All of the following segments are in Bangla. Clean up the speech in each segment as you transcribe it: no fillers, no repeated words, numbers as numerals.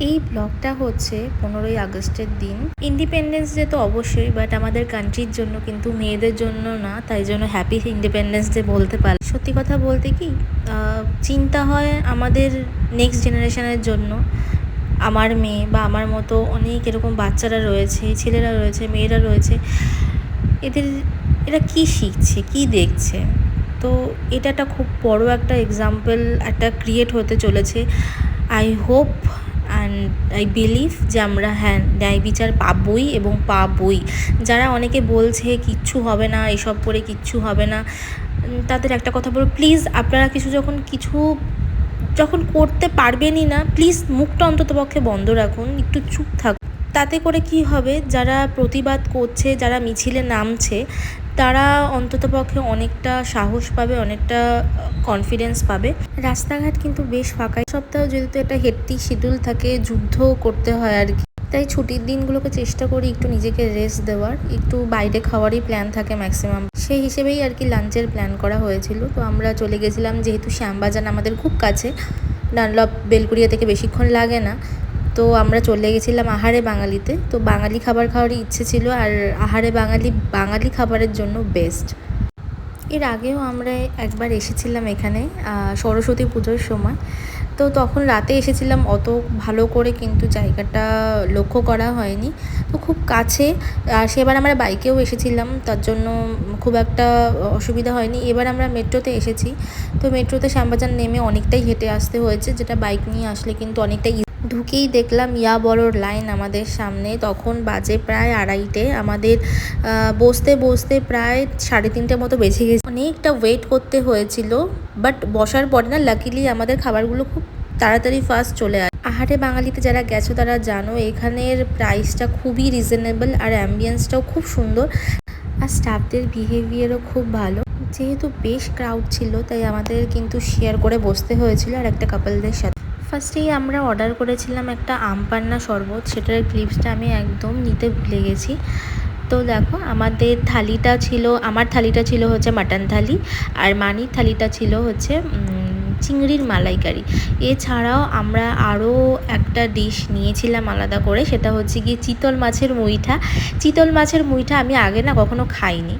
এই ব্লগটা হচ্ছে 15ই আগস্টের দিন। ইন্ডিপেন্ডেন্স ডে তো অবশ্যই, বাট আমাদের কান্ট্রির জন্য, কিন্তু মেয়েদের জন্য না, তাই জন্য হ্যাপি ইন্ডিপেন্ডেন্স ডে বলতে পারি। সত্যি কথা বলতে কি, চিন্তা হয় আমাদের নেক্সট জেনারেশনের জন্য। আমার মেয়ে বা আমার মতো অনেক এরকম বাচ্চারা রয়েছে, ছেলেরা রয়েছে, মেয়েরা রয়েছে, এরা কি শিখছে, কি দেখছে। তো এটা একটা খুব বড় একটা এক্সাম্পল একটা ক্রিয়েট হতে চলেছে। I hope and I believe যে আমরা ন্যায় বিচার পাবই এবং পাবই। যারা অনেকে বলছে কিচ্ছু হবে না, এসব করে কিচ্ছু হবে না, তাদের একটা কথা বলবো, প্লিজ আপনারা যখন করতে পারবেনই না, প্লিজ মুখটা অন্ততপক্ষে বন্ধ রাখুন, একটু চুপ থাকুন। তাতে করে কি হবে, যারা প্রতিবাদ করছে, যারা মিছিলে নামছে, তারা অন্ততপক্ষে অনেকটা সাহস পাবে, অনেকটা কনফিডেন্স পাবে। রাস্তাঘাট কিন্তু বেশ ফাঁকা। সপ্তাহ যেহেতু একটা হেক্টিক শিডিউল থাকে, যুদ্ধ করতে হয় আর কি, তাই ছুটির দিনগুলোকে চেষ্টা করি একটু নিজেকে রেস্ট দেওয়ার, একটু বাইরে খাওয়ারই প্ল্যান থাকে ম্যাক্সিমাম। সেই হিসেবেই আর কি লাঞ্চের প্ল্যান করা হয়েছিল। তো আমরা চলে গেছিলাম, যেহেতু শ্যামবাজার আমাদের খুব কাছে, ডানলপ বেলকুড়িয়া থেকে বেশিক্ষণ লাগে না। তো আমরা চলে গেছিলাম আহারে বাঙালিতে। তো বাঙালি খাবার খাওয়ারই ইচ্ছে ছিল, আর আহারে বাঙালি খাবারের জন্য বেস্ট। এর আগেও আমরা একবার এসেছিলাম এখানে সরস্বতী পুজোর সময়। তো তখন রাতে এসেছিলাম, অত ভালো করে কিন্তু জায়গাটা লক্ষ্য করা হয়নি। তো খুব কাছে, আর সেবার আমরা বাইকেও এসেছিলাম, তার জন্য খুব একটা অসুবিধা হয়নি। এবার আমরা মেট্রোতে এসেছি। তো মেট্রোতে শ্যামবাজার নেমে অনেকটাই হেঁটে আসতে হয়েছে, যেটা বাইক নিয়ে আসলে কিন্তু অনেকটাই। ঢুকেই দেখলাম ইয়া বড় লাইন আমাদের সামনে। তখন বাজে প্রায় 2:30। আমাদের বসতে বসতে প্রায় 3:30 মতো বেজে গেছে। অনেকটা ওয়েট করতে হয়েছিল, বাট বসার পরে না, লাকিলি আমাদের খাবারগুলো খুব তাড়াতাড়ি ফাস্ট চলে আসে। আহারে বাঙালিতে যারা গেছো তারা জানো, এখানের প্রাইসটা খুবই রিজনেবল, আর অ্যাম্বিয়েন্সটাও খুব সুন্দর, আর স্টাফদের বিহেভিয়ারও খুব ভালো। যেহেতু বেশ ক্রাউড ছিল, তাই আমাদের কিন্তু শেয়ার করে বসতে হয়েছিল আর একটা কাপলদের সাথে। ফার্স্টেই আমরা অর্ডার করেছিলাম একটা আমপান্না শরবত, সেটার ক্লিপসটা আমি একদম নিতে ভুলে গেছি। তো দেখো, আমার থালিটা ছিল হচ্ছে মাটন থালি, আর মানির থালিটা ছিল হচ্ছে চিংড়ির মালাইকারি। এছাড়াও আমরা আরও একটা ডিশ নিয়েছিলাম আলাদা করে, সেটা হচ্ছে গিয়ে চিতল মাছের মুইঠা আমি আগে না কখনো খাইনি।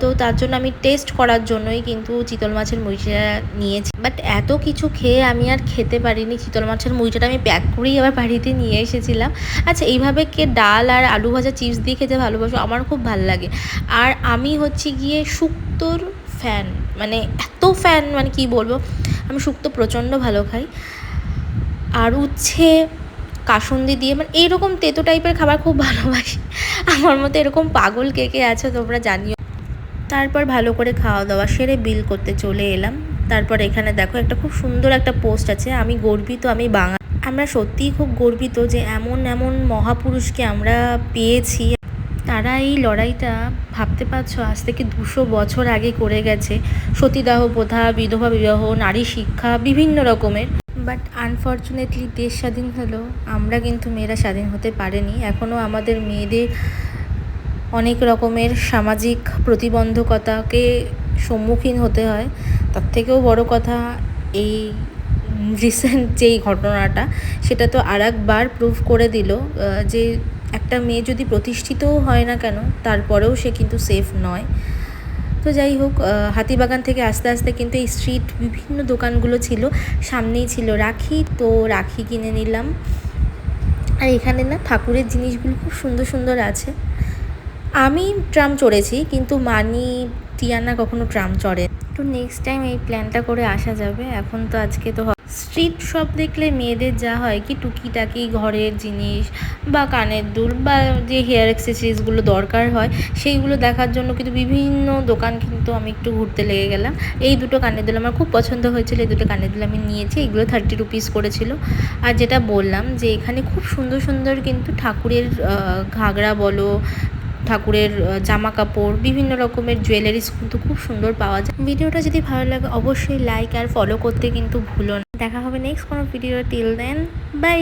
তো তার জন্য আমি টেস্ট করার জন্যই কিন্তু চিতল মাছের মুইঠা নিয়েছি। বাট এত কিছু খেয়ে আমি আর খেতে পারিনি। চিতল মাছের মুইঠাটা আমি প্যাক করেই আবার বাড়িতে নিয়ে এসেছিলাম। আচ্ছা, এইভাবে কে ডাল আর আলু ভাজা চিপস দিয়ে খেতে ভালোবাসো? আমার খুব ভালো লাগে। আর আমি হচ্ছে গিয়ে শুক্তোর ফ্যান, মানে এত ফ্যান, মানে কি বলবো, আমি শুক্তো প্রচণ্ড ভালো খাই। আর উচ্ছে কাসুন্দি দিয়ে, মানে এইরকম তেতো টাইপের খাবার খুব ভালোবাসি। আমার মতো এরকম পাগল কে কে আছে তোমরা জানিও। তারপর ভালো করে খাওয়া দাওয়া সেরে বিল করতে চলে এলাম। তারপর এখানে দেখো একটা খুব সুন্দর একটা পোস্ট আছে, আমি গর্বিত, আমি বাঙালি। আমরা সত্যিই খুব গর্বিত যে এমন মহাপুরুষকে আমরা পেয়েছি। তারা এই লড়াইটা, ভাবতে পারছো, আজ থেকে 200 বছর আগে করে গেছে। সতীদাহ প্রথা, বিধবা বিবাহ, নারী শিক্ষা, বিভিন্ন রকমের। বাট আনফর্চুনেটলি দেশ স্বাধীন হলো, আমরা কিন্তু মেয়েরা স্বাধীন হতে পারিনি। এখনও আমাদের মেয়েদের অনেক রকমের সামাজিক প্রতিবন্ধকতাকে সম্মুখীন হতে হয়। তার থেকেও বড় কথা, এই রিসেন্ট যেই ঘটনাটা, সেটা তো আরেকবার প্রুভ করে দিল যে একটা মেয়ে যদি প্রতিষ্ঠিতও হয় না কেন, তারপরেও সে কিন্তু সেফ নয়। তো যাই হোক, হাতিবাগান থেকে আস্তে আস্তে কিন্তু এই স্ট্রিট বিভিন্ন দোকানগুলো ছিল, সামনেই ছিল রাখি। তো রাখি কিনে নিলাম। আর এখানে না ঠাকুরের জিনিসগুলো খুব সুন্দর সুন্দর আছে। আমি ট্রাম চড়েছি, কিন্তু টিয়ানা কখনো ট্রাম চড়ে। তো নেক্সট টাইম এই প্ল্যানটা করে আসা যাবে। এখন তো আজকে তো স্ট্রিট শপ দেখলে মেয়েদের যা হয় কি, টুকিটাকি ঘরের জিনিস বা কানের দুল বা যে হেয়ার অ্যাক্সেসরিজগুলো দরকার হয়, সেইগুলো দেখার জন্য কিন্তু বিভিন্ন দোকান কিন্তু আমি একটু ঘুরতে লেগে গেলাম। এই দুটো কানের দুল আমার খুব পছন্দ হয়েছিল, এই দুটো কানের দুল আমি নিয়েছি। এগুলো 30 রুপিস করেছিল। আর যেটা বললাম যে এখানে খুব সুন্দর সুন্দর কিন্তু ঠাকুরের ঘাগরা বলো, ঠাকুরের জামা কাপড়, বিভিন্ন রকমের জুয়েলারিস কিন্তু খুব সুন্দর পাওয়া যায়। ভিডিওটা যদি ভালো লাগে অবশ্যই লাইক আর ফলো করতে কিন্তু ভুলো না। দেখা হবে নেক্সট কোনো ভিডিও। Till then, by.